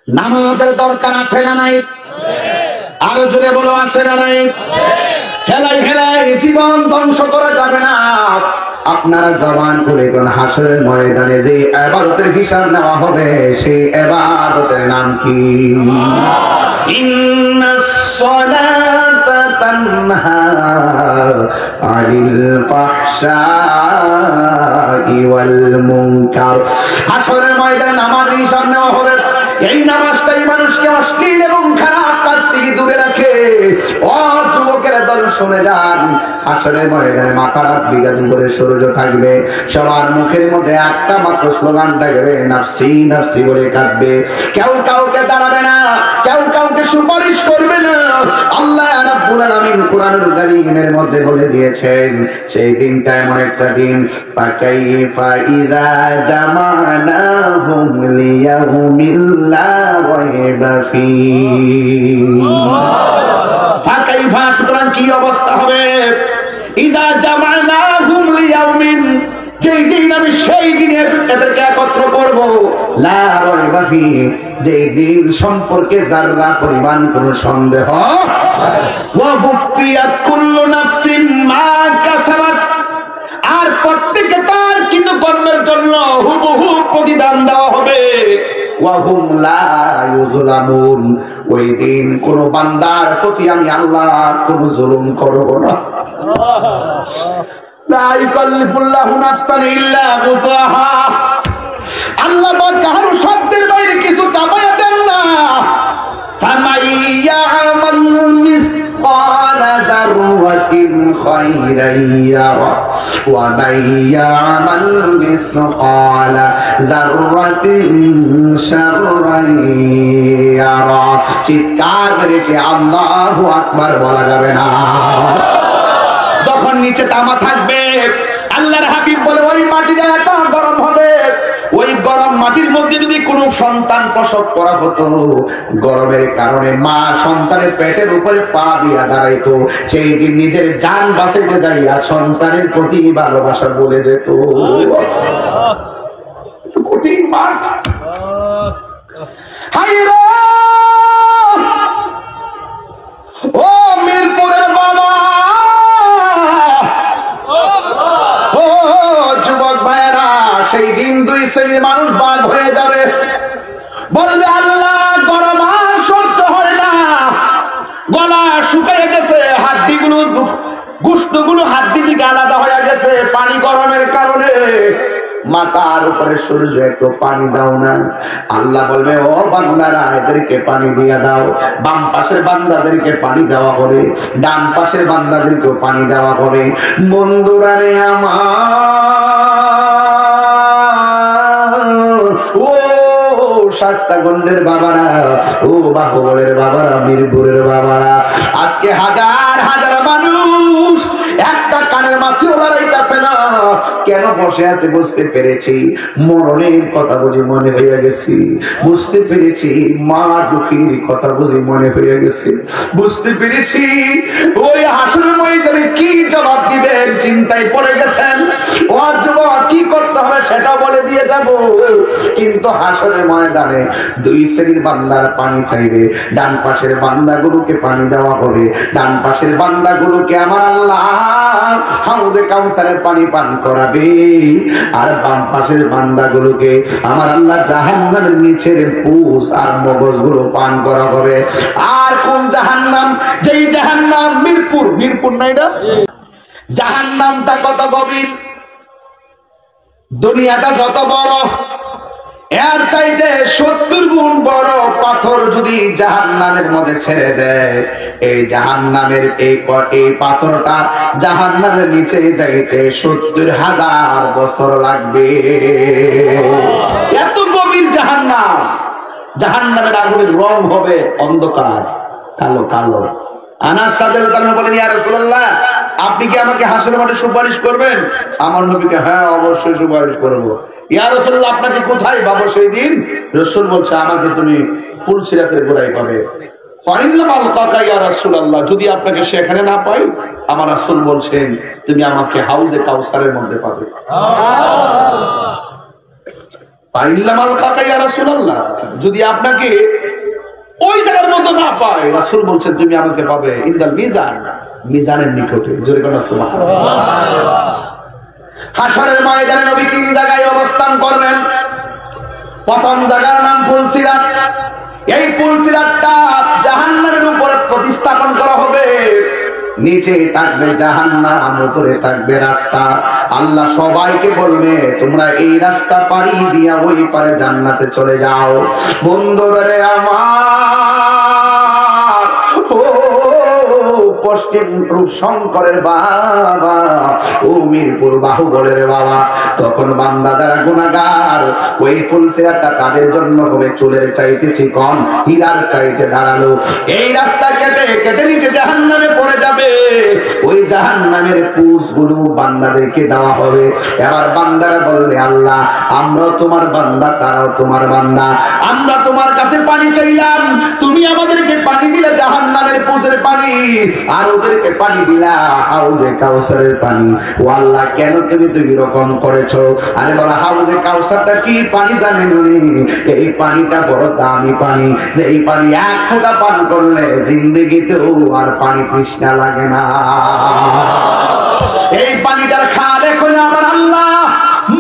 নামাজের দরকার আছে না নাই? আরো জোরে বলো, আছে না নাই? হেলাই হেলাই জীবন ধ্বংস করা যাবে না। আপনারা জবান খুলে কোন হাসরের ময়দানে যে ইবাদতের হিসাব নেওয়া হবে, সেই ইবাদতের নাম কি? ইন্নাস সালাতা তানহা আনিল ফাহশাই ওয়াল মুনকার। হাসরের ময়দানে নামাজের হিসাব নেওয়া হবে। এই নামাজটাই মানুষকে অশ্লীল এবং খারাপ কাজ থেকে দূরে রাখে। ও যুবকেরা, দল শুনে যান, হাসরের ময়দানে মাথা রাখবি করে সূর্য থাকবে, সবার মুখের মধ্যে একটা মাত্র স্লোগান থাকবে, নাফসি নাফসি বলে কাঁদবে। কেউ কাউকে দাঁড়াবে না, কেউ কাউকে সুপারিশ করবে না। আল্লাহ রাব্বুল আলামিন কুরআনুল কারীমের মধ্যে বলে দিয়েছেন, সেই দিনটা এমন একটা দিন, ফাকাইফা ইযা জামানাহুম লিয়াউমিল লা রাইবা ফীহি। ফাকাইফা, সুতরাং কি অবস্থা হবে? ইযা জামানাহুম লিয়াউমিন, যেই দিন আমি সেই দিনে এদেরকে একত্র করব, লা রাইবা ফীহি, যেই দিন সম্পর্কে যারা পরিমাণ কোনো সন্দেহ, ওয়া বুফিয়াত কুল্লু নাফসিন মা কাসাবাত, আর প্রত্যেককে তার কিন্তু কর্মের জন্য হুবহু প্রতিদান দেওয়া হবে। ওয়া হুম লা ইউযলামুন, ওই দিন কোন বান্দার প্রতি আমি আল্লাহ কোন জুলুম করব না। লা ইকাল্লিফুল্লাহু নাফসান ইল্লা উসআহা। আল্লাহ পাক কারো শব্দের বাইরে কিছু চাপায়া দেন না। ফামাইয়ামাল মিসকালা যাররাতিন খায়রান ইয়ারা ওয়া মাইয়ামাল মিসকালা যাররাতিন শাররান ইয়ারা। চিৎকার করে কি আল্লাহু আকবার বলা যাবে না? যখন নিচে তামা থাকবে, আল্লাহর হাবিব বলে ওই মাটিটা এত গরম হবে, ওই গরম মাটির মধ্যে যদি কোনো সন্তান প্রসব করা হতো, গরমের কারণে মা সন্তানের পেটের উপরে পা দিয়া দাঁড়াইতো, সেই দিন নিজের জান বাঁচাইতে যাইয়া সন্তানের প্রতি ভালোবাসা বলে যেত। কঠিন মাঠ। হায়রে ও মিরপুরের বাবা, ও যুবক ভাইয়েরা, সেই দিন দুই শ্রেণীর মানুষ বাদ হয়ে যাবে। বলবে আল্লাহ গরম আর সহ্য হয় না, গলা শুকিয়ে গেছে, হাড্ডিগুলো গোশতগুলো হাড্ডি থেকে আলাদা হয়ে গেছে পানি গরমের কারণে। মাথার উপরে সূর্য, একটু পানি দাও না। আল্লাহ বলবে ও বান্দারা, এদেরকে পানি দিয়ে দাও। বাম পাশের বান্দাদেরকে পানি দেওয়া হবে, ডান পাশের বান্দাদেরকেও পানি দেওয়া হবে। বন্ধুরা রে আমার, ও শাস্তাগঞ্জের বাবারা, ও বাহুবলের বাবারা, মিরপুরের বাবারা, আজকে হাজার হাজার মানুষ একটা কানের মাছিও লড়াইতেছে না। কেন বসে আছে বুঝতে পেরেছি, মরণের কথা বুঝি মনে হয়ে গেছি। বুঝতে পেরেছি মা দুঃখীর কথা বুঝি মনে হয়ে গেছে। বুঝতে পেরেছি ওই হাসরের ময়দানে কি জবাব দিবেন চিন্তায় পড়ে গেছেন। ওর যুবক কি করতে হবে সেটা বলে দিয়ে যাব। কিন্তু হাসরের ময়দানে দুই শ্রেণীর বান্দার পানি চাইবে, ডান পাশের বান্দাগুলোকে পানি দেওয়া হবে, ডান পাশের বান্দাগুলোকে আমার আল্লাহ হাউজে কাউসারের পানি পান করাবে, আর বাম পাশের বান্দাগুলোকে আমার আল্লাহ জাহান্নামের নিচের পুষ আর মগজগুলো পান করা হবে। আর কোন জাহান্নাম? যেই জাহান্নাম মিরপুর, মিরপুর নাই না, জাহান্নামটা কত গভীর, দুনিয়াটা যত বড়, এর চাইতে 70 গুণ বড় পাথর যদি জাহান্নামের মধ্যে ছেড়ে দেয়, এই জাহান্নামের এই পাথরটা জাহান্নামের নিচে যাইতে 70,000 বছর লাগবে। এত গভীর জাহান্নাম। জাহান্নামের আগুনের রং হবে অন্ধকার, কালো কালো। আনাস রাদিয়াল্লাহু আনহু বলেন, ইয়া রাসূলুল্লাহ, আপনি কি আমাকে হাসরের মাঠে সুপারিশ করবেন? আমার নবীকে হ্যাঁ অবশ্যই সুপারিশ করব। ইয়া রাসূলুল্লাহ, আপনাকে কোথায় পাবো সেই দিন? রাসূল বলছে, আমাকে তুমি ফুলসিরাতের গোড়ায় পাবে। ইয়া রাসূলুল্লাহ, যদি আপনাকে সেখানে না পাই, আমার রাসূল বলছেন তুমি আমাকে হাউজে কাউসারের মধ্যে পাবে। পাইল্লামাল কাকা ইয়া রাসূলুল্লাহ, যদি আপনাকে ওই জায়গার মতো না পায়, রাসূল বলছেন তুমি আমাকে পাবে ইনদাল মিজান, মিজানের নিকটে। জোরে বলো সুবহানাল্লাহ। হাশরের ময়দানে নবী তিন জায়গায় অবস্থান করবেন। প্রথম জায়গার নাম পুলসিরাত। এই পুলসিরাতটা জাহান্নামের উপরে প্রতিস্থাপন করা হবে। নিচে থাকবে জাহান্নাম, উপরে থাকবে রাস্তা। আল্লাহ সবাইকে বলবে তোমরা এই রাস্তা পাড়ি দিয়া ওই পারে জান্নাতে চলে যাও। বন্ধুরে আমার, ও পশ্চিম রূপ শঙ্করের বাবা, ও মিরপুর বাহুবলের বাবা, তখন বান্দা যারা গুনাহগার, ওই ফুলসিরাতটা তাদের জন্য হবে চুলের চাইতে চিকন, হীরার চাইতে ধারালো। এই রাস্তা কেটে কেটে নিচে জাহান্নামে পড়ে যাবে। ওই জাহান্নামের পুষগুলো বান্দাদেরকে দেওয়া হবে। এবার বান্দারা বলবে আল্লাহ আমরা তোমার বান্দা, তারাও তোমার বান্দা, আমরা তোমার কাছে পানি চাইলাম, তুমি আমাদেরকে পানি দিলে জাহান্নামের পুষের পানি, আর ওদেরকে পানি দিলা হাউজে কাউসারের পানি। ও আল্লাহ কেন তুমি দুই রকম করেছো? আরে বলা হাউজে কাউসারটা কি পানি জানেন? এই পানিটা বড় দামি পানি, যে এই পানি এক ফোঁটা পান করলে জিন্দেগিতেও আর পানি তৃষ্ণা লাগে না। এই পানিটার খালেক হইল আমার আল্লাহ,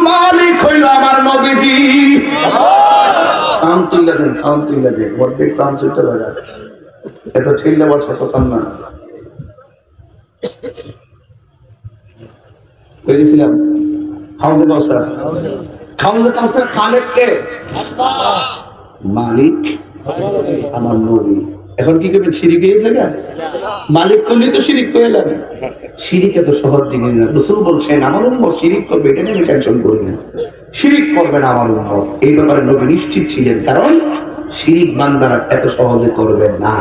মালিক হইল আমার নবীজি। সাউন্ড তুলে দেন, সাউন্ড তুলে দেন, অর্ধেক সাউন্ড চলতে লাগা, এত ঠেললে বস করতাম না। বুঝেছিলাম হাউজে কাউসার, হাউজে কাউসার খালেক কে? মালিক আমার নবী। এখন কি করবেন? শিরিক হয়েছে না? মালিক করলেই তো শিরিক করে লাগে। শিরিক এত সহজ জিনিস না। রাসূল বলছেন আমার উম্মত শিরিক করবে, এটা নিয়ে টেনশন করবেন না, শিরিক করবেন আমার উম্মত। এই ব্যাপারে নবী নিশ্চিত ছিলেন, কারণ শিরিক বান্দারা এত সহজে করবেন না।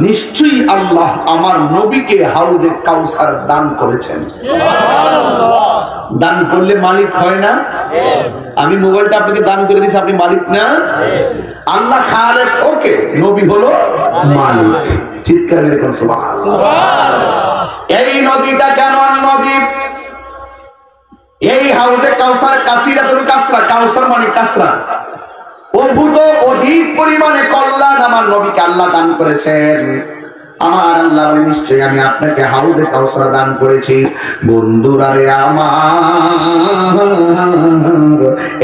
নিশ্চয়ই আল্লাহ আমার নবীকে হাউজে কাউসার দান করেছেন। দান করলে মালিক হয় না? আমি মোবাইলটা আপনাকে দান করে দিয়েছি, আপনি মালিক না? আল্লাহ খালেক, ওকে, নবী হলো মালিক। চিৎকার মেরে কোন সুবহানাল্লাহ। এই নদীটা কেমন নদী? এই হাউজে কাউসার, কাসিরাতুল কাসরা, কাউসার মানে কাসরা, অভূত অধিক পরিমাণে কল্যাণ আমার নবীকে আল্লাহ দান করেছেন। আমার আল্লাহ নিশ্চয়ই আমি আপনাকে হাউজে কাউসার দান করেছি। বন্ধুরা রে আমার,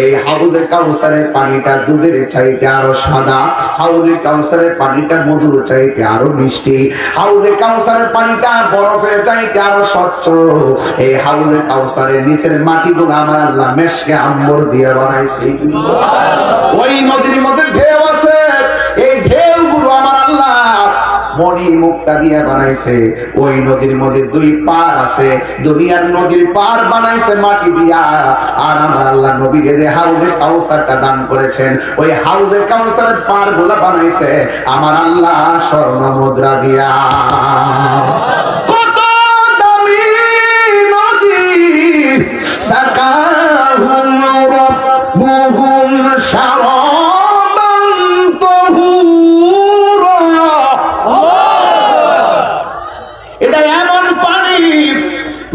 এই হাউজে কাউসারের পানিটা দুধের চাইতে আরো সাদা, হাউজে কাউসারের পানিটা মধুর চাইতে আরো মিষ্টি, হাউজে কাউসারের পানিটা বরফের চাইতে আরো স্বচ্ছ। এই হাউজে কাউসারের নিচের মাটিগুলো আমার আল্লাহ মেশকে আম্বর দিয়ে বানাইছে। ওই নদীর মধ্যে ঢেউ আছে, এই ঢেউগুলো আমার আল্লাহ মণি মুক্তা দিয়ে বানাইছে। ওই নদীর মধ্যে দুই পার আছে, দুনিয়ার নদীর পার বানাইছে মাটি দিয়া। আর আমার আল্লাহ নবীকে যে হাউজে কাউসারটা দান করেছেন, ওই হাউজে কাউসারের পার গুলা বানাইছে আমার আল্লাহ স্বর্ণ মুদ্রা দিয়া। কত দামি নদী, সাকাহুম রাব্বুহুম শারাবান তাহুরা। এটা এমন পানি,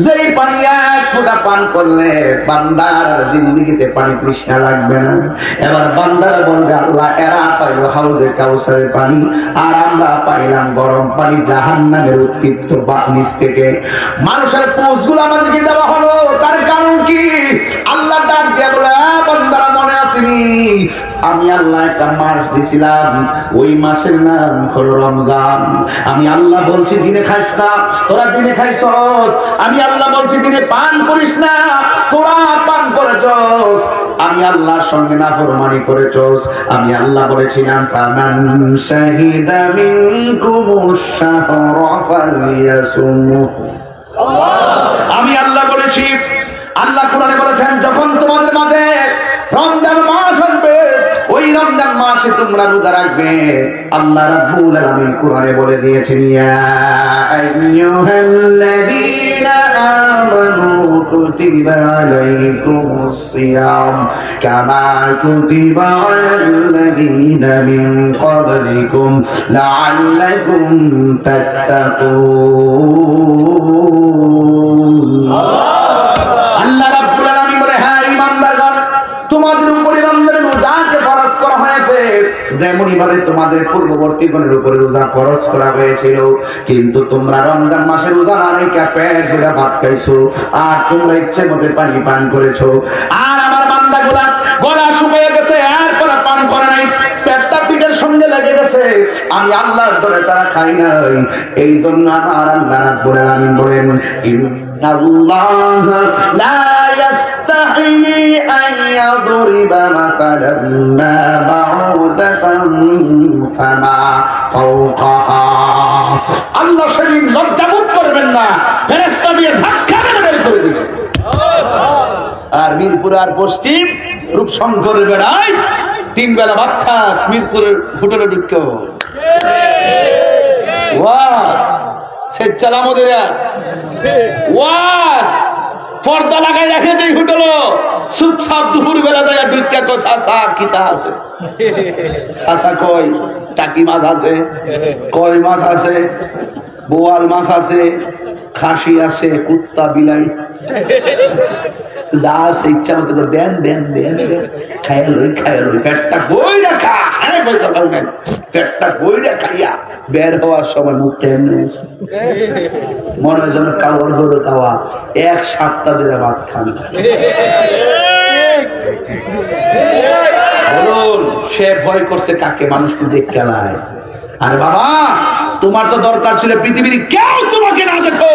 যেই পানি এক ফোঁটা পান করলে বান্দার জিন্দেগিতে পানি তৃষ্ণা লাগবে না। এবার বান্দারা বলবে আল্লাহ এরা পাইল হাউজে কাউসারের পানি, আর আমরা পাইলাম গরম পানি জাহান্নামের উত্তপ্ত নিচ থেকে। মানুষের পোষগুলো আমাদেরকে দেওয়া হলো, তার কারণ কি? আল্লাহ ডাক দিয়ে বলে বান্দারা মনে আসেনি আমি আল্লাহ একটা মাস দিছিলাম, ওই মাসের নাম হলো রমজান। আমি আল্লাহ বলছি দিনে খাইস না, তোরা দিনে খাইছস। আমি আল্লাহ বলছি দিনে পান করিস না, তোরা পান করেছস। আমি আল্লাহর সঙ্গে নাফরমানি করেছস। আমি আল্লাহ বলেছিলাম ফামান শাহিদা মিনকুমুশ শাহরা ফালইয়াসুমহু। আমি আল্লাহ বলেছি, আল্লাহ কোরআনে বলেছেন যখন তোমাদের মাঝে রমজান মাস আসবে, ওই রমজান মাসে তোমরা রোজা রাখবে। আল্লাহ রাব্বুল আলামিন কোরআনে বলে দিয়েছেন ইয়া আইয়ুহাল্লাযীনা আমানু কুতিবা আলাইকুমুস সিয়াম কামা কুতিবা আলাল্লাযীনা মিন ক্বাবলিকুম লাআল্লাকুম তাত্তাকুন। আল্লাহ রাব্বুল আলামিন বলে, হ্যাঁ ঈমানদারগণ, তোমাদের উপরে রমজানের রোজাকে ফরজ করা হয়েছে, যেমনই ভাবে তোমাদের পূর্ববর্তী গণের উপরে রোজা ফরজ করা হয়েছিল। কিন্তু তোমরা রমজান মাসে রোজা না রেখে পেট ভরে ভাত খাইছো, আর তোমরা ইচ্ছে মতো পানি পান করেছো। আর আমার বান্দাগুলা গলা শুকিয়ে গেছে, আর করে পান করে নাই, পেটটা পিঠের সঙ্গে লেগে গেছে, আমি আল্লাহর দরে তারা খাই নাই। এই জন্য আমার আল্লাহ রাব্বুল আলামিন বলেন, ইন্নাল্লাহ লা ইয়াস্তাহি আন ইয়াদরিবা মাতালান মা বাউদাতান ফামা ফাওকাহা। আল্লাহ সেদিন লজ্জাবোধ করবেন না, ফেরেশতা দিয়ে ধাক্কা মেরে বের করে দিবেন। আর মিরপুর আর পশ্চিম রূপশঙ্কর বেড়ায় 3 বেলা ভাত খাস, মিরপুরের হোটেলে ঢুকো ওয়াস সে চালামদের ওয়াস পর্দা লাগাই রাখে যে হোটেল চুপচাপ দুপুর বেলা যায় ঢুকা কো চাচা কিতা আছে, চাচা কই টাকি মাছ আছে, কই মাছ আছে, বোয়াল মাছ আছে, খাসি আছে, কুত্তা বিলাই যা আছে ইচ্ছা মতো দেন দেন দেন খাইয়া লই পেটটা বই রাখা, পেটটা বই রাখাইয়া বের হওয়ার সময় মুখটা এমনি মনে হয় যেন কাওয়ার গরু খাওয়া 1 সপ্তাহ ধরে ভাত খান। বলুন সে ভয় করছে কাকে? মানুষকে দেখতে লাই। আরে বাবা, তোমার তো দরকার ছিল পৃথিবীর কেউ তোমাকে না দেখো,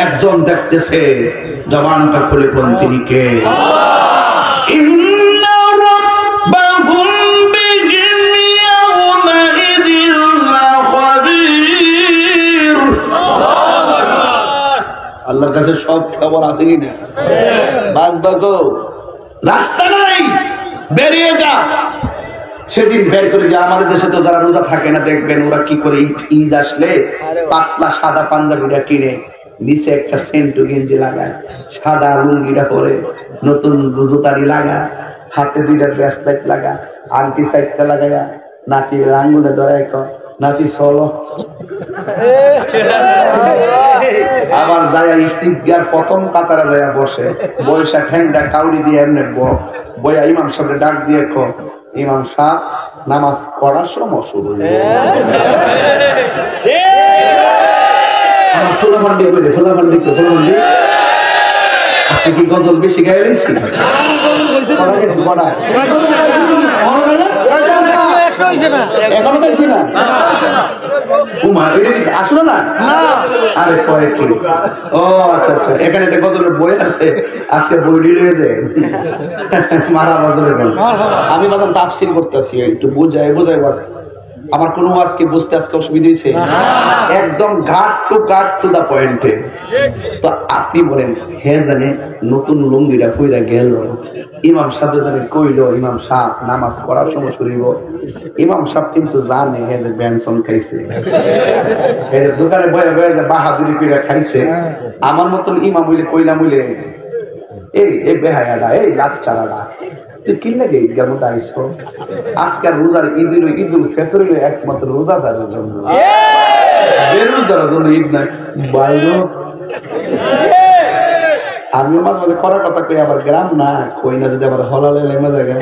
একজন দেখতেছে, জবানটা খুলে কোন তিনি কে? আল্লাহর কাছে সব খবর আছে কিনা? বাঁচবো, রাস্তা নাই, বেরিয়ে যা। সেদিন বের করে যে আমাদের দেশে তো যারা রোজা থাকে না, দেখবেন ওরা কি করে ঈদ আসলে পাতলা সাদা পাঞ্জাবিটা কিনে নিচে একটা সেন্টু গেঞ্জি লাগায়, সাদা লুঙ্গিটা পরে, নতুন জুতারি লাগা, হাতে 2টা ব্রেসলেট লাগা, আংটি 4টা লাগাইয়া নাতির আঙ্গুলে ধরে নাতি চলো। আবার যায় ইফতিকার প্রথম কাতারে যায় বসে, বৈশা ঠ্যাংটা কাউরি দিয়ে এমনি বইয়া ইমাম সাহেব ডাক দিয়ে ইমাম সাহেব নামাজ পড়ার সময় শুরু। ফুলামান্ডি করে ফুলামান্ডি আজকে কি গজল বেশি গায়ে রয়েছি? এখনো দেখছি না, আসলো না। আরে কয়েক কি? ও আচ্ছা আচ্ছা, এখানে একটা গজলের বই আছে, আজকে বই রয়েছে মারা গজলের। আমি বাদাম তাফসির করতেছি, একটু বোঝাই আমার কোন আজকে বুঝতে আজকে অসুবিধা হয়েছে? একদম ঘাট টু দা পয়েন্টে। তো আপনি বলেন, হে জানে নতুন লুঙ্গিটা কইরা গেল, ইমাম সাহেব জানে কইল ইমাম সাহেব নামাজ পড়ার সময় শুনিব। ইমাম সাহেব কিন্তু জানে হে যে ব্যঞ্জন খাইছে, এই যে দোকানে বয়ে বয়ে যে বাহাদুরি করে খাইছে। আমার মতন ইমাম হইলে কইলাম হইলে এই বেহায়াটা, এই লাচ্চারাটা, তুই কি লাগে ঈদগার মধ্যে আইসো? আজকাল রোজার ঈদুল ফিতর একমাত্র রোজাদারের জন্য, বেরোজদারের জন্য ঈদ নাই। বাইরে আমিও মাঝে মাঝে করার কথা কই, আবার গ্রাম না কই না, যদি আবার হলালে লেমা জায়গা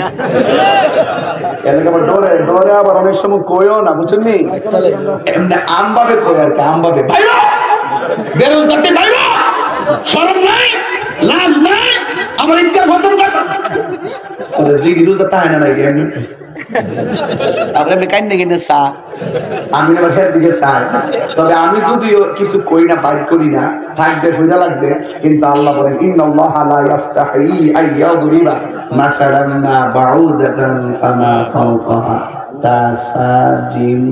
এলাকা আবার ডরে ডরে, আবার অনেক সময় কইও না, বুঝছেন নি? এমনি আমভাবে কই আর কি, আমভাবে বাইরে বেরোজদারটি বাইরে, শরম নাই, লাজ নাই, আমার ঈদগার খতম কথা জিগি রোজা তাই না নাকি এমনি আমি আবার হের দিকে চাই। তবে আমি যদিও কিছু কই না, বাইর করি না, থাকবে হইয়া লাগবে, কিন্তু আল্লাহ বলেন ইন্নাল্লাহা লা ইয়াফতাহি আইয়াদরিবা মাসালান মা বাউদাতান ফামা ফাওকাহা। তাসা জিম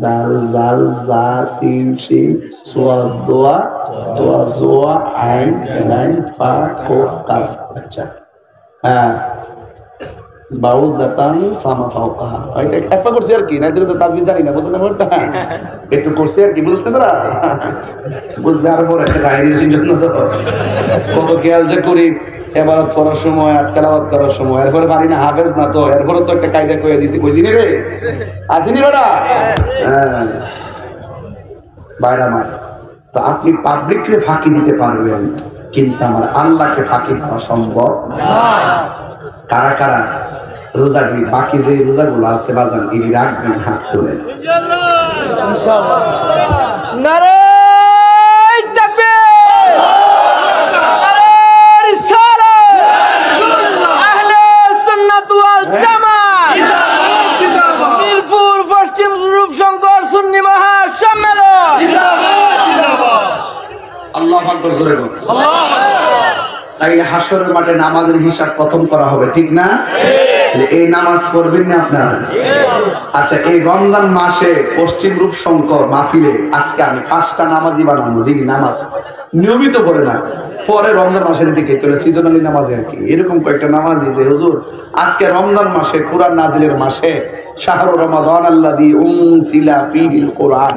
দাল জাল জা সিন শিন সুয়াদ দোয়া দোয়া জোয়া আইন লাইন ফা কো কাফ। আচ্ছা, হ্যাঁ একটা করছি আর কি, না তো তাজবিদ জানি না, বুঝলেন ব্যাপারটা? একটু করছি আর কি, বুঝতে তোরা বুঝলে আরো বড় একটা কাহিনীর জন্য তো কত খেয়াল যে করি এবারত করার সময়, তেলাওয়াত করার সময়, এরপরে পারি না, হাফেজ না তো, এরপরে তো একটা কায়দা কয়ে দিচ্ছি, কইছিনি রে, আসিনি বেটা। বাইরা মার তো আপনি পাবলিককে ফাঁকি দিতে পারবেন, কিন্তু আমার আল্লাহকে ফাঁকি দেওয়া সম্ভব। কারা কারা রোজাগুলি, বাকি যে রোজাগুলো আছে বাজান, এগুলি রাখবেন, হাত তোলেন। আল্লাহু আকবার, জোরে বল। তাইলে হাসরের মাঠে নামাজের হিসাব প্রথম করা হবে, ঠিক না? এই নামাজ পড়বেন না আপনারা? আচ্ছা, এই রমজান মাসে পশ্চিম রূপশঙ্কর মাহফিলে আজকে আমি 5টা নামাজি বানাবো, যিনি নামাজ নিয়মিত পড়ে না, পরে রমজান মাসের দিকে চলে সিজনালি নামাজে আর কি, এরকম কয়েকটা নামাজি যে হুজুর আজকে রমজান মাসে, কুরআন নাজিলের মাসে, শাহরু রমাদান আল্লাযী উনজিলা ফীহিল কুরআন,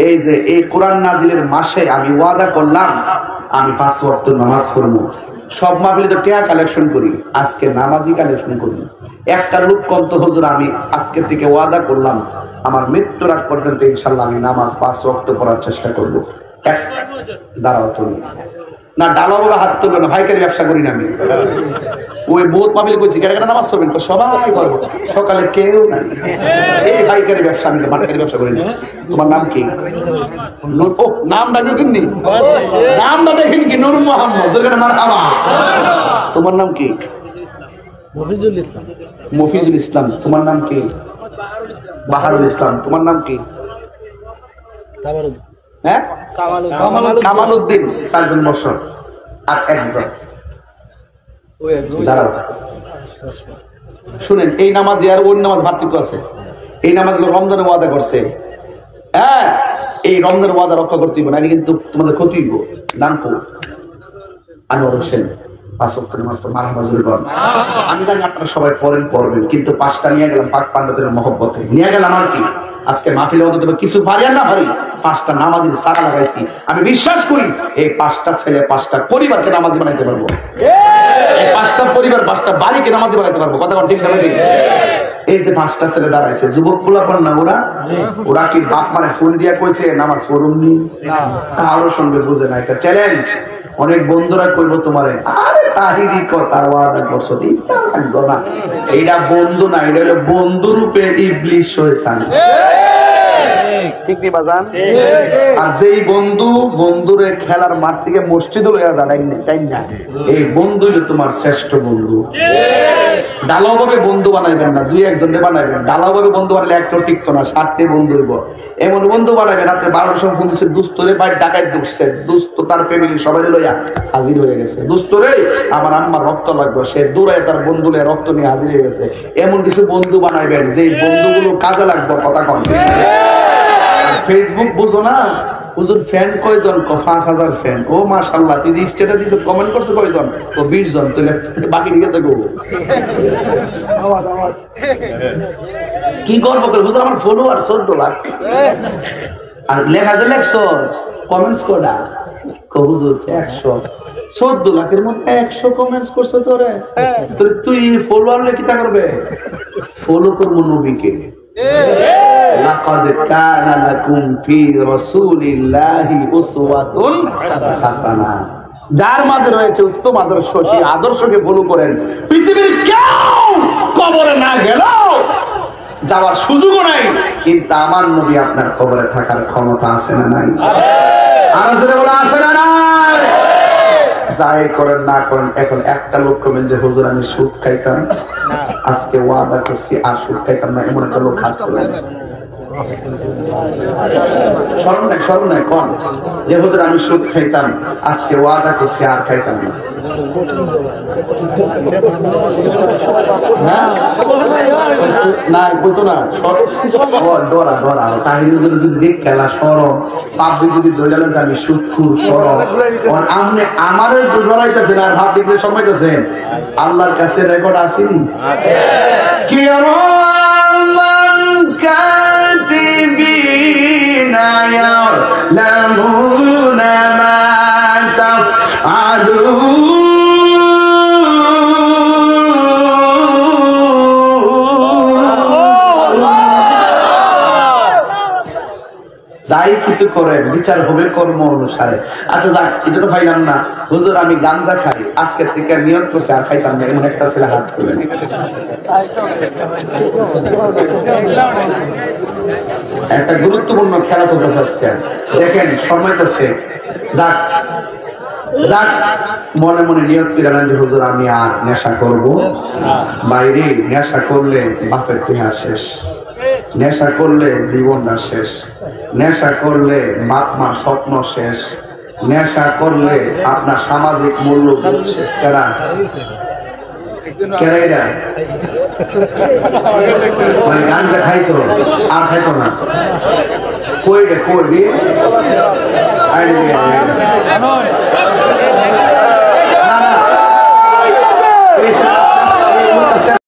এই যে এই কুরআন নাজিলের মাসে আমি ওয়াদা করলাম আমি 5 ওয়াক্ত নামাজ পড়বো। সব মাহফিলে তো টাকা কালেকশন করি, আজকে নামাজি কালেকশন করি। একটা লোক কন্ত হুজুর আমি আজকে থেকে ওয়াদা করলাম আমার মৃত্যুর আগ পর্যন্ত ইনশাআল্লাহ আমি নামাজ 5 ওয়াক্ত পড়ার চেষ্টা করব। এক দাঁড়াও তুমি না, ডালাওয়ালা হাত তুলবে না, ভাইকারি ব্যবসা করি না আমি। ওই বহুত মাহফিলে কইছি কেন নামাজ পড়বেন, সবাই বলবো, সকালে কেউ নাই, এই ভাইকারি ব্যবসা, আমি মাঠকারি ব্যবসা করি না। তোমার নাম কি? ও, নামটা দেখেননি? নামটা দেখেন কি? নূর মোহাম্মদ। মারহাবা। তোমার নাম কি? মফিজুল ইসলাম। মফিজুল ইসলাম। তোমার নাম কি? বাহারুল ইসলাম। তোমার নাম কি? হ্যাঁ, কামালউদ্দিন। 4 জন বছর আর একজন দাঁড়াও। শুনেন, এই নামাজ আর ওই নামাজ পার্থক্য আছে। এই নামাজগুলো রমজানে ওয়াদা করছে, হ্যাঁ, এই রমজানের ওয়াদা রক্ষা করতে হবে না, কিন্তু তোমাদের ক্ষতি হইব। নাম কো আনোয়ার হোসেন। 5 ওয়াক্ত নামাজ পড়ে মারহাবা, জোরে বল। আমি জানি আপনারা সবাই পড়েন, কিন্তু 5টা নিয়ে গেলাম পাক পান্ডতের মহব্বতে, নিয়ে গেলাম আর কি। আজকে মাহফিলে অন্তত কিছু পারি আর না পারি, 5টা নামাজের সারা লাগাইছি। আমি বিশ্বাস করি এই 5টা ছেলে 5টা পরিবারকে নামাজি বানাইতে পারবো, এই 5টা পরিবার 5টা বাড়িকে নামাজি বানাইতে পারবো। কথা ঠিক না? এই যে 5টা ছেলে দাঁড়াইছে, যুবক পোলাপান না, ওরা কি বাপ মানে ফোন দিয়া কইছে নামাজ পড়ুননি? কারোর সঙ্গে বুঝে না, এটা চ্যালেঞ্জ। অনেক বন্ধুরা কইব তোমারে, আরে তাহিরি কথা ওয়াদা করছো, লাগতো না। এইটা বন্ধু না, এটা হলো বন্ধু রূপে ইবলিশ শয়তান, ঠিক নি বাজান? আর যেই বন্ধু বন্ধুরে খেলার মাঠ থেকে মসজিদে লইয়া দাঁড়াই না, তাই না? এই বন্ধু হলো তোমার শ্রেষ্ঠ বন্ধু। ডালাও ভাবে বন্ধু বানাইবেন না, 2-1জনে বানাইবেন। ডালাও ভাবে বন্ধু বানাইলে একটাও টিকতো না, 7টে বন্ধু হইব। এমন বন্ধু বানাইবেন রাতে 12টার সময় ফোন দিচ্ছে, দুস্তরে বাইর ডাকাই ঢুকছে, দুস্ত তার ফ্যামিলি সবাই লইয়া হাজির হয়ে গেছে। দুস্তরে আমার আম্মার রক্ত লাগবে, সে দূরে তার বন্ধু লইয়া রক্ত নিয়ে হাজির হয়ে গেছে। এমন কিছু বন্ধু বানাইবেন যে বন্ধুগুলো কাজে লাগবে। কথা কন। ফেসবুক বুঝো না, হুজুর ফ্যান কয়জন? 5000 ফ্যান। ও মাশাআল্লাহ, তুই স্ট্যাটাস দিতে কমেন্ট করছে কয়জন? ও 20 জন। তাহলে বাকি গেছে গো, কি করবো? হুজুর আমার ফলোয়ার 14 লাখ। আর লেখা যে লেখছস কমেন্টস করা, হুজুর 114 লাখের মধ্যে 100 কমেন্টস করছো তোরে, তুই ফলোয়ার লেখি তা করবে? ফলো করবো নবীকে। লাকাদ কানা লাকুম ফি রাসূলিল্লাহি উসওয়াতুন হাসানাহ, যার মাঝে রয়েছে উত্তম আদর্শ, সেই আদর্শকে ফলো করেন। পৃথিবীর কেউ কবরে না গেল, যাওয়ার সুযোগও নাই, কিন্তু আমার নবী আপনার কবরে থাকার ক্ষমতা আছে না নাই? আর জোরে বলা আছে না নাই? যাই করেন না করেন, এখন একটা লোক কমেন যে হুজুর আমি সুদ খাইতাম, আজকে ওয়াদা করছি আর সুদ খাইতাম না, এমন একটা লোক হাত তোলে। স্মরণ নাই কোন যে হুজুর আমি সুদ খাইতাম, আজকে ওয়াদা করছি আর খাইতাম না। না বলতো না ডরা ডরা তাহির যদি দেখ খেলা সরম পাবলিক যদি দৌড়ালে যে আমি সুৎখুর সরম আপনি আমারও ডরাইতেছেন আর ভাব দেখলে সময়তেছেন আল্লাহর কাছে রেকর্ড আসেনি কি কাতিবিনা ইয়ালামুনা মা তাফআলুন যাই কিছু করেন বিচার হবে কর্ম অনুসারে। আচ্ছা যাক, এটা তো পাইলাম না। হুজুর আমি গাঞ্জা খাই, আজকের থেকে নিয়ত করছে আর খাইতাম না, এমন একটা ছেলে হাত তুলেন। একটা গুরুত্বপূর্ণ খেলা করতেছে আজকে, দেখেন সময়তেছে। যাক যাক, মনে মনে নিয়ত করে যে হুজুর আমি আর নেশা করব। বাইরে নেশা করলে বাপের টিহা শেষ, নেশা করলে জীবনটা শেষ, নেশা করলে বাপ মার স্বপ্ন শেষ, নেশা করলে আপনার সামাজিক মূল্য বুঝছে কেডা কেডা মানে গাঞ্জা খাইতো আর খাইতো না। কই রে কই দিয়ে